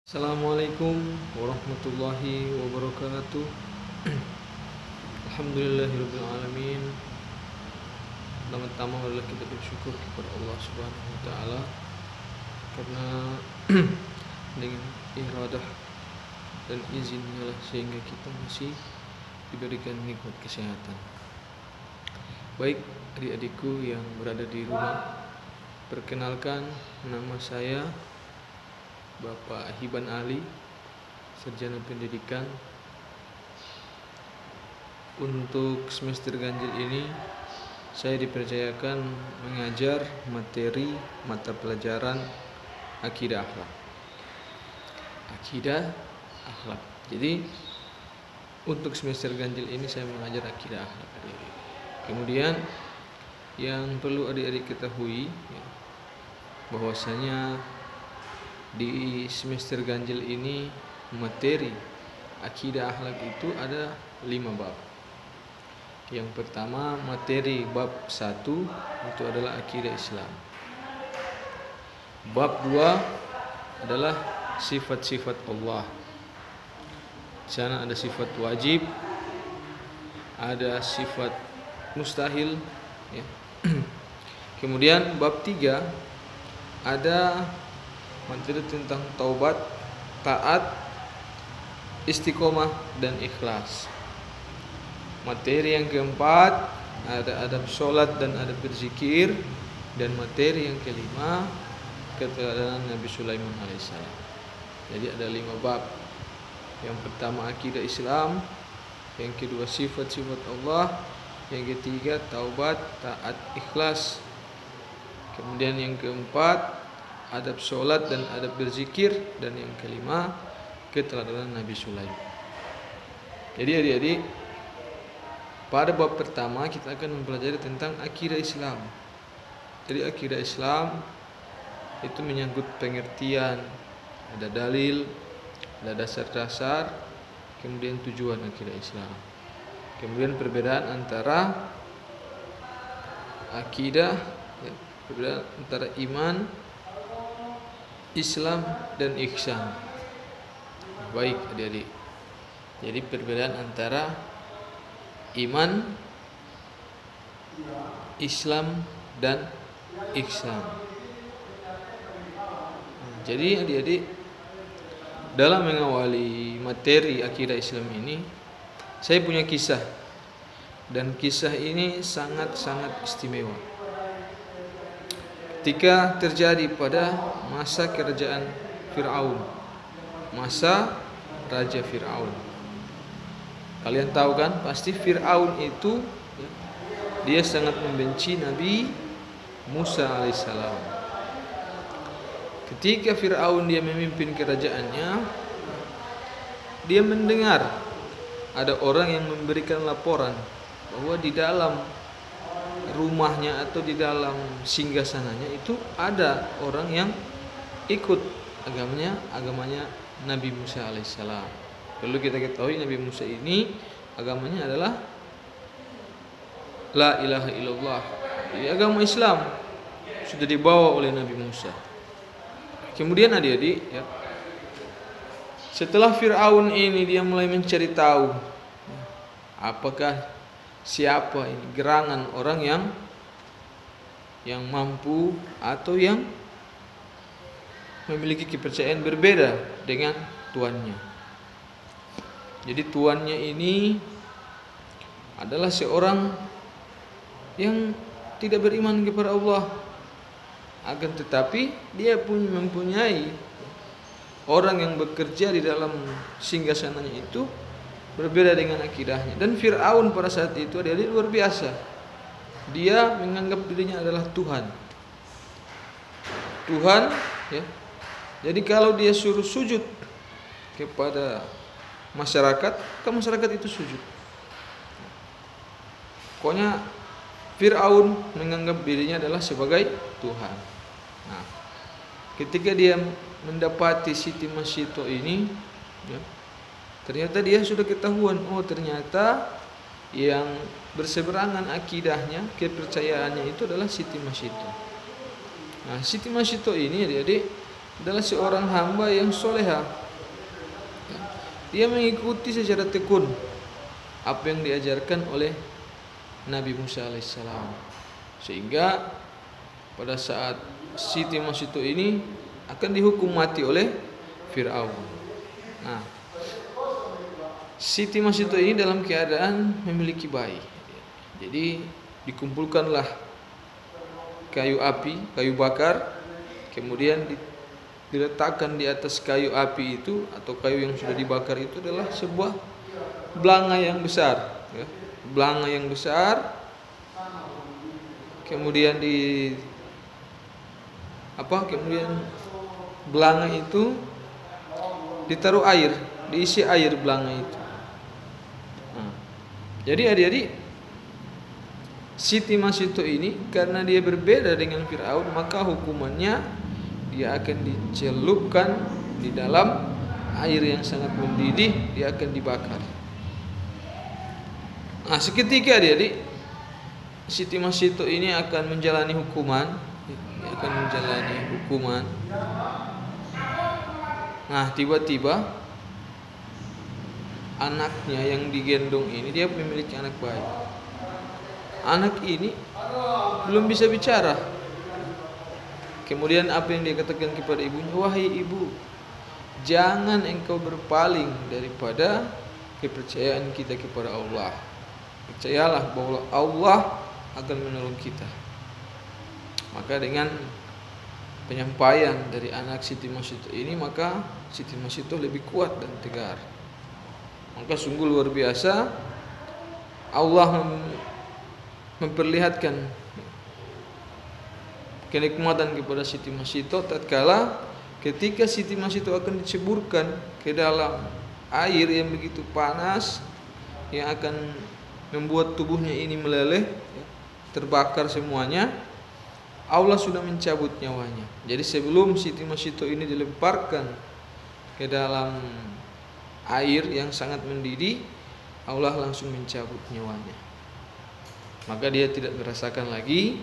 Assalamualaikum warahmatullahi wabarakatuh. Alhamdulillahirrabbilalamin. Pertama-tama adalah kita bersyukur kepada Allah Subhanahu wa taala karena dengan iradah dan izinnya lah sehingga kita masih diberikan nikmat kesehatan. Baik adik-adikku yang berada di rumah, perkenalkan nama saya Bapak Hiban Ali, Sarjana Pendidikan. Untuk semester ganjil ini saya dipercayakan mengajar materi mata pelajaran Akidah Akhlak. Akidah Akhlak. Jadi untuk semester ganjil ini saya mengajar Akidah Akhlak. Kemudian yang perlu adik-adik ketahui bahwasanya di semester ganjil ini materi akidah akhlak itu ada 5 bab. Yang pertama materi bab 1 itu adalah akidah Islam. Bab 2 adalah sifat-sifat Allah. Di sana ada sifat wajib, ada sifat mustahil ya. Kemudian bab 3 ada materi tentang taubat, taat, istiqomah dan ikhlas. Materi yang keempat ada adab sholat dan adab berzikir. Dan materi yang kelima keteladanan Nabi Sulaiman alaihissalam. Jadi ada 5 bab. Yang pertama akidah Islam, yang kedua sifat-sifat Allah, yang ketiga taubat, taat, ikhlas. Kemudian yang keempat adab sholat dan adab berzikir, dan yang kelima keteladanan Nabi Sulaiman. Jadi adik-adik, pada bab pertama kita akan mempelajari tentang akidah Islam. Jadi akidah Islam itu menyangkut pengertian, ada dalil, ada dasar-dasar, kemudian tujuan akidah Islam. Kemudian perbedaan antara akidah, perbedaan antara iman, Islam dan ihsan. Baik adik-adik. Jadi perbedaan antara iman, Islam dan ihsan. Jadi adik-adik, dalam mengawali materi akidah Islam ini saya punya kisah. Dan kisah ini sangat-sangat istimewa. Ketika terjadi pada masa kerajaan Fir'aun, masa Raja Fir'aun. Kalian tahu kan, pasti Fir'aun itu dia sangat membenci Nabi Musa alaihissalam. Ketika Fir'aun dia memimpin kerajaannya, dia mendengar ada orang yang memberikan laporan bahwa di dalam rumahnya atau di dalam singgasananya itu ada orang yang ikut agamanya Nabi Musa alaihissalam. Perlu kita ketahui Nabi Musa ini agamanya adalah La ilaha illallah. Jadi agama Islam sudah dibawa oleh Nabi Musa. Kemudian adik-adik ya, setelah Fir'aun ini dia mulai mencari tahu apakah siapa ini gerangan orang yang mampu atau yang memiliki kepercayaan berbeda dengan tuannya. Jadi tuannya ini adalah seorang yang tidak beriman kepada Allah, akan tetapi dia pun mempunyai orang yang bekerja di dalam singgasananya itu berbeda dengan akidahnya. Dan Fir'aun pada saat itu adalah luar biasa. Dia menganggap dirinya adalah Tuhan ya. Jadi kalau dia suruh sujud kepada masyarakat, masyarakat itu sujud. Pokoknya Fir'aun menganggap dirinya adalah sebagai Tuhan. Nah, ketika dia mendapati Siti Masito ini ya, ternyata dia sudah ketahuan, oh ternyata yang berseberangan akidahnya, kepercayaannya itu adalah Siti Masito. Nah, Siti Masito ini adik-adik adalah seorang hamba yang soleha. Dia mengikuti secara tekun apa yang diajarkan oleh Nabi Musa alaihissalam, sehingga pada saat Siti Masito ini akan dihukum mati oleh Fir'aun. Nah, Siti Masito ini dalam keadaan memiliki bayi. Jadi dikumpulkanlah kayu api, kayu bakar, kemudian diletakkan di atas kayu api itu atau kayu yang sudah dibakar itu adalah sebuah belanga yang besar, ya. Belanga yang besar, kemudian kemudian belanga itu ditaruh air, diisi air belanga itu. Nah, jadi adik-adik, Siti Masito ini karena dia berbeda dengan Fir'aun, maka hukumannya dia akan dicelupkan di dalam air yang sangat mendidih, dia akan dibakar. Nah, seketika adik-adik, Siti Masito ini akan menjalani hukuman, Nah, tiba-tiba anaknya yang digendong ini, dia memiliki anak bayi. Anak ini belum bisa bicara. Kemudian apa yang dia katakan kepada ibunya? Wahai ibu, jangan engkau berpaling daripada kepercayaan kita kepada Allah. Percayalah bahwa Allah akan menolong kita. Maka dengan penyampaian dari anak Siti Masito ini, maka Siti Masito lebih kuat dan tegar. Maka sungguh luar biasa Allah memperlihatkan kenikmatan kepada Siti Masito tatkala ketika Siti Masito akan diceburkan ke dalam air yang begitu panas yang akan membuat tubuhnya ini meleleh, terbakar semuanya. Allah sudah mencabut nyawanya. Jadi sebelum Siti Masito ini dilemparkan ke dalam air yang sangat mendidih, Allah langsung mencabut nyawanya. Maka dia tidak merasakan lagi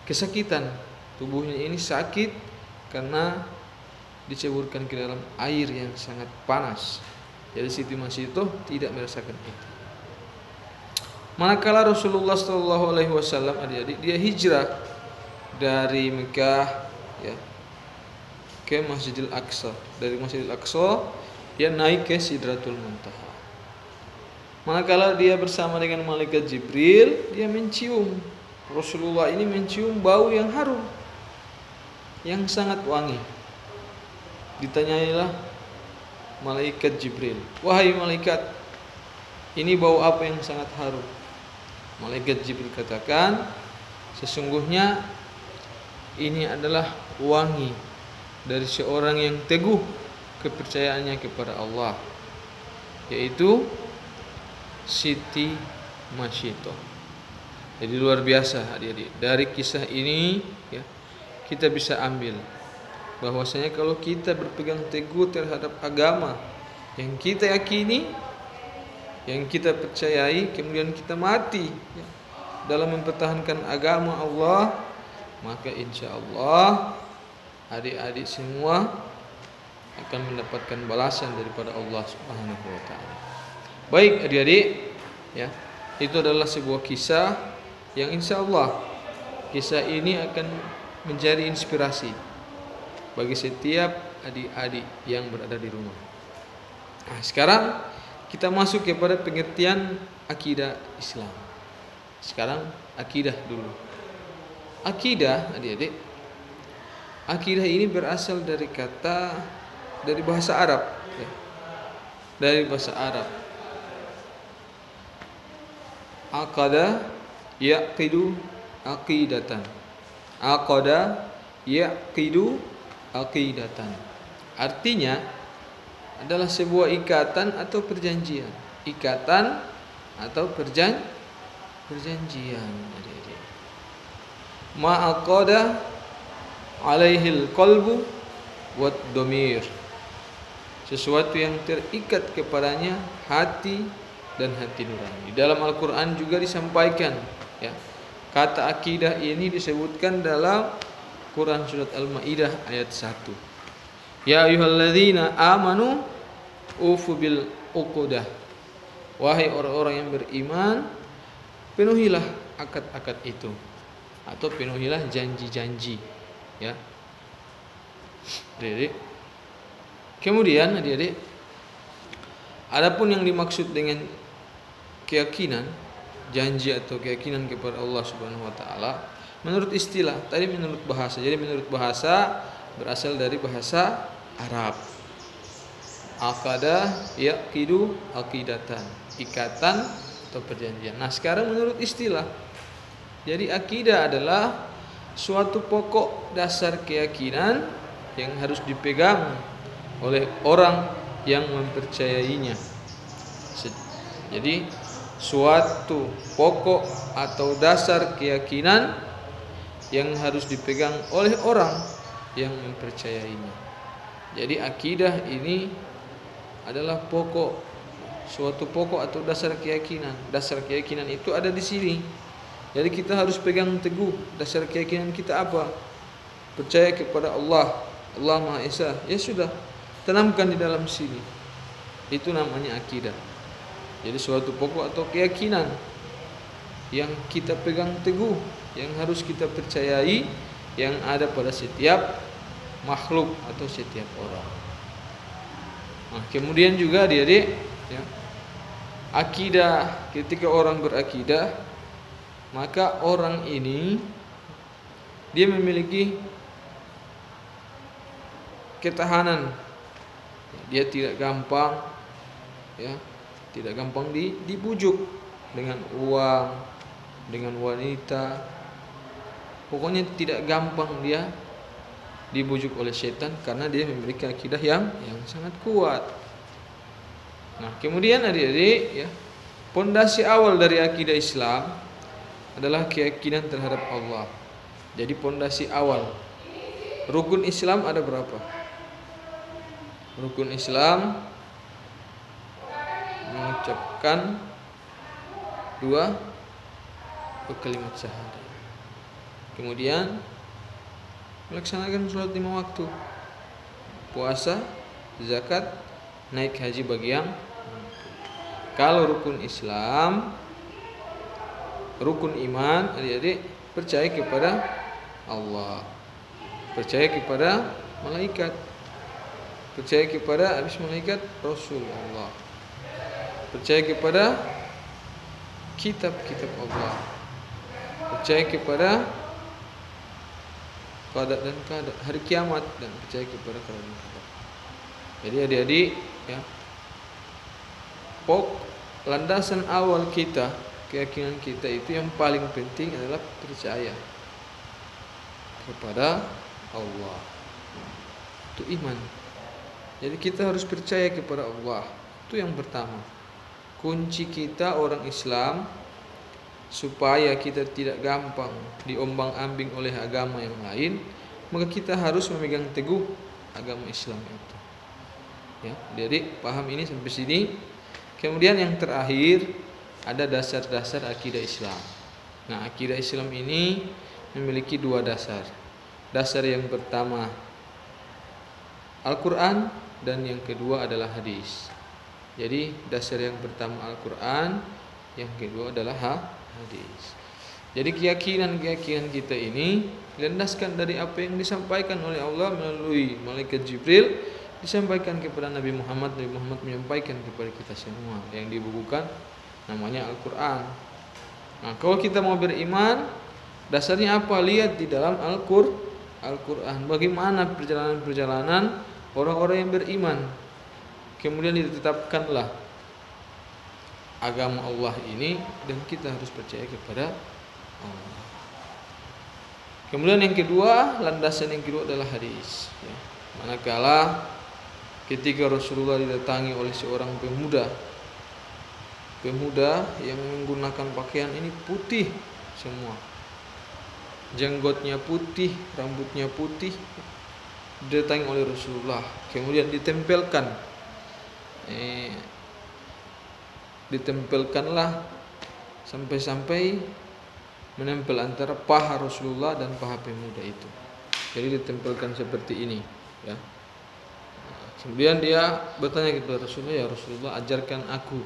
kesakitan. Tubuhnya ini sakit karena diceburkan ke dalam air yang sangat panas. Jadi Siti Masito tidak merasakan itu. Manakala Rasulullah SAW adik-adik, dia hijrah dari Mekah, ya, ke Masjidil Aqsa. Dari Masjidil Aqsa dia naik ke Sidratul Muntaha. Manakala dia bersama dengan malaikat Jibril, dia mencium, Rasulullah ini mencium bau yang harum, yang sangat wangi. Ditanyailah malaikat Jibril, wahai malaikat, ini bau apa yang sangat harum? Malaikat Jibril katakan, sesungguhnya ini adalah wangi dari seorang yang teguh kepercayaannya kepada Allah, yaitu Siti Masito. Jadi luar biasa adik-adik. Dari kisah ini, ya, kita bisa ambil bahwasanya kalau kita berpegang teguh terhadap agama yang kita yakini, yang kita percayai, kemudian kita mati, ya, dalam mempertahankan agama Allah, maka insya Allah adik-adik semua akan mendapatkan balasan daripada Allah Subhanahu wa taala. Baik adik-adik, ya, itu adalah sebuah kisah yang insya Allah kisah ini akan menjadi inspirasi bagi setiap adik-adik yang berada di rumah. Nah, sekarang kita masuk kepada pengertian akidah Islam. Sekarang akidah dulu. Akidah adik-adik, akidah ini berasal dari bahasa Arab, ya. Dari bahasa Arab. Aqada yaqidu aqidatan. Aqada yaqidu aqidatan. Artinya adalah sebuah ikatan atau perjanjian. Ikatan atau perjanjian. Adik-adik. Ma'aqada alaihil qalbu wad dhamir. Sesuatu yang terikat kepadanya hati dan hati nurani. Dalam Al-Quran juga disampaikan, ya, kata akidah ini disebutkan dalam Quran surat Al-Maidah ayat 1. Ya ayyuhalladzina amanu ufu bil uqudah. Wahai orang-orang yang beriman, penuhilah akad-akad itu atau penuhilah janji-janji, ya. Adik-adik. Kemudian adik-adik, adapun yang dimaksud dengan keyakinan, janji atau keyakinan kepada Allah Subhanahu wa taala menurut istilah, tadi menurut bahasa. Jadi menurut bahasa berasal dari bahasa Arab. Aqada yaqidu aqidatan, ikatan atau perjanjian. Nah, sekarang menurut istilah. Jadi akidah adalah suatu pokok dasar keyakinan yang harus dipegang oleh orang yang mempercayainya. Jadi suatu pokok atau dasar keyakinan yang harus dipegang oleh orang yang mempercayainya. Jadi akidah ini adalah pokok, suatu pokok atau dasar keyakinan. Dasar keyakinan itu ada di sini. Jadi kita harus pegang teguh. Dasar keyakinan kita apa? Percaya kepada Allah, Allah Maha Esa. Ya sudah, tanamkan di dalam sini. Itu namanya akidah. Jadi suatu pokok atau keyakinan yang kita pegang teguh, yang harus kita percayai, yang ada pada setiap makhluk atau setiap orang. Nah, kemudian juga adik-adik, ya, akidah, ketika orang berakidah, maka orang ini dia memiliki ketahanan. Dia tidak gampang, ya, tidak gampang dibujuk dengan uang, dengan wanita. Pokoknya tidak gampang dia dibujuk oleh setan karena dia memiliki akidah yang sangat kuat. Nah, kemudian adik-adik, ya, pondasi awal dari akidah Islam adalah keyakinan terhadap Allah. Jadi pondasi awal. Rukun Islam ada berapa? Rukun Islam mengucapkan 2 kalimat syahadat. Kemudian melaksanakan sholat 5 waktu, puasa, zakat, naik haji bagi yang mampu. Kalau rukun Islam, rukun iman, adik-adik percaya kepada Allah, percaya kepada malaikat, percaya kepada habis malaikat Rasul Allah, percaya kepada kitab-kitab Allah, percaya kepada qada dan qadar, hari kiamat, dan percaya kepada qada dan qadar. Jadi adik-adik, ya, landasan awal kita, keyakinan kita itu yang paling penting adalah percaya kepada Allah. Itu iman. Jadi kita harus percaya kepada Allah. Itu yang pertama. Kunci kita orang Islam supaya kita tidak gampang diombang-ambing oleh agama yang lain, maka kita harus memegang teguh agama Islam itu. Ya, jadi paham ini sampai sini. Kemudian yang terakhir ada dasar-dasar akidah Islam. Nah, akidah Islam ini memiliki 2 dasar. Dasar yang pertama Al-Quran dan yang kedua adalah hadis. Jadi dasar yang pertama Al-Quran, yang kedua adalah hadis. Jadi keyakinan kita ini dilandaskan dari apa yang disampaikan oleh Allah melalui malaikat Jibril, disampaikan kepada Nabi Muhammad menyampaikan kepada kita semua yang dibukukan namanya Al-Quran. Nah, kalau kita mau beriman, dasarnya apa? Lihat di dalam Al-Quran bagaimana perjalanan orang-orang yang beriman. Kemudian ditetapkanlah agama Allah ini dan kita harus percaya kepada Allah. Kemudian yang kedua, landasan yang kedua adalah hadis, ya. Manakala ketika Rasulullah didatangi oleh seorang pemuda yang menggunakan pakaian ini putih semua, jenggotnya putih, rambutnya putih, didatangi oleh Rasulullah, kemudian ditempelkanlah sampai menempel antara paha Rasulullah dan paha pemuda itu. Jadi ditempelkan seperti ini, ya. Kemudian dia bertanya kepada Rasulullah, ya Rasulullah, ajarkan aku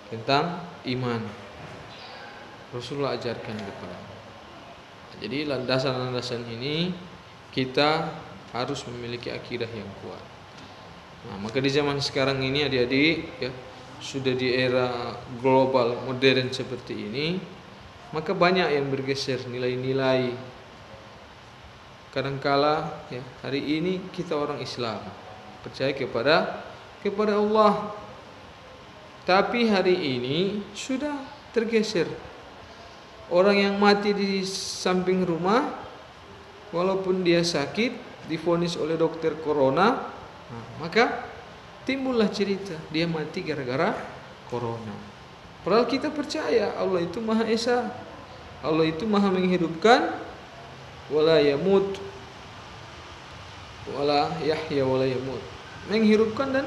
tentang iman. Rasulullah ajarkan kepada. Jadi landasan-landasan ini kita harus memiliki akidah yang kuat. Nah, maka di zaman sekarang ini adik-adik ya, sudah di era global modern seperti ini, maka banyak yang bergeser nilai-nilai. Kadangkala ya, hari ini kita orang Islam percaya kepada Allah, tapi hari ini sudah tergeser. Orang yang mati di samping rumah, walaupun dia sakit, divonis oleh dokter corona, maka timbullah cerita dia mati gara-gara corona. Padahal kita percaya Allah itu Maha Esa, Allah itu Maha menghidupkan, wala yamut, wala yahya wala yamut, menghidupkan dan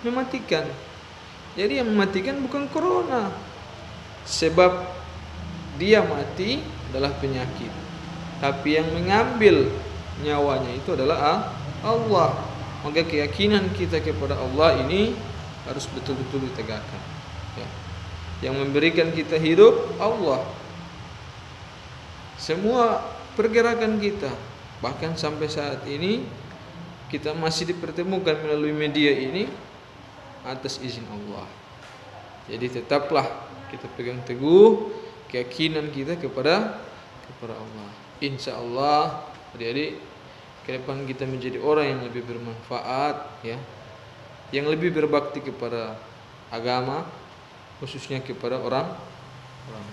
mematikan. Jadi yang mematikan bukan corona, sebab dia mati adalah penyakit, tapi yang mengambil nyawanya itu adalah Allah. Maka keyakinan kita kepada Allah ini harus betul-betul ditegakkan ya. Yang memberikan kita hidup Allah. Semua pergerakan kita, bahkan sampai saat ini kita masih dipertemukan melalui media ini atas izin Allah. Jadi tetaplah kita pegang teguh keyakinan kita kepada Allah. Insya Allah adik-adik, ke depan kita menjadi orang yang lebih bermanfaat ya, yang lebih berbakti kepada agama, khususnya kepada orang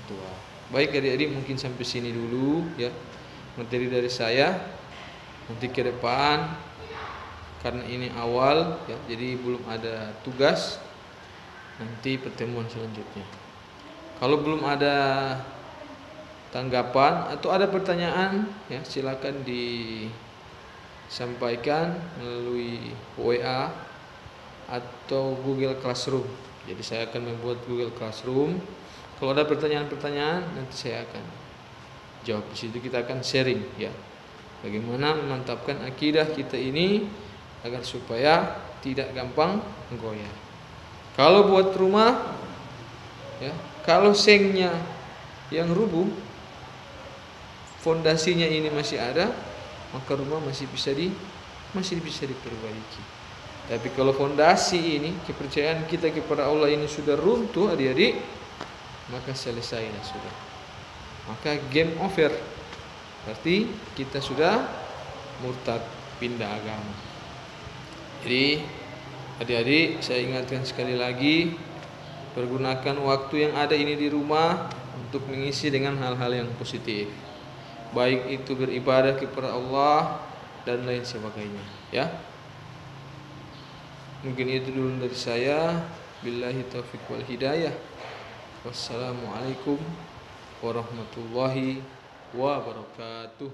tua. Baik adik-adik, mungkin sampai sini dulu ya materi dari saya. Nanti ke depan, karena ini awal ya, jadi belum ada tugas, nanti pertemuan selanjutnya. Kalau belum ada tanggapan atau ada pertanyaan ya, silakan disampaikan melalui WA atau Google Classroom. Jadi saya akan membuat Google Classroom. Kalau ada pertanyaan-pertanyaan, nanti saya akan jawab. Di situ kita akan sharing ya, bagaimana memantapkan akidah kita ini agar supaya tidak gampang goyah. Kalau buat rumah ya, kalau sengnya yang rubuh, fondasinya ini masih ada, maka rumah masih bisa diperbaiki. Tapi kalau fondasi ini, kepercayaan kita kepada Allah ini sudah runtuh adik-adik, maka selesailah sudah. Maka game over. Berarti kita sudah murtad, pindah agama. Jadi adik-adik, saya ingatkan sekali lagi, pergunakan waktu yang ada ini di rumah untuk mengisi dengan hal-hal yang positif, baik itu beribadah kepada Allah dan lain sebagainya ya. Mungkin itu dulu dari saya. Billahi taufiq wal hidayah. Wassalamualaikum warahmatullahi wabarakatuh.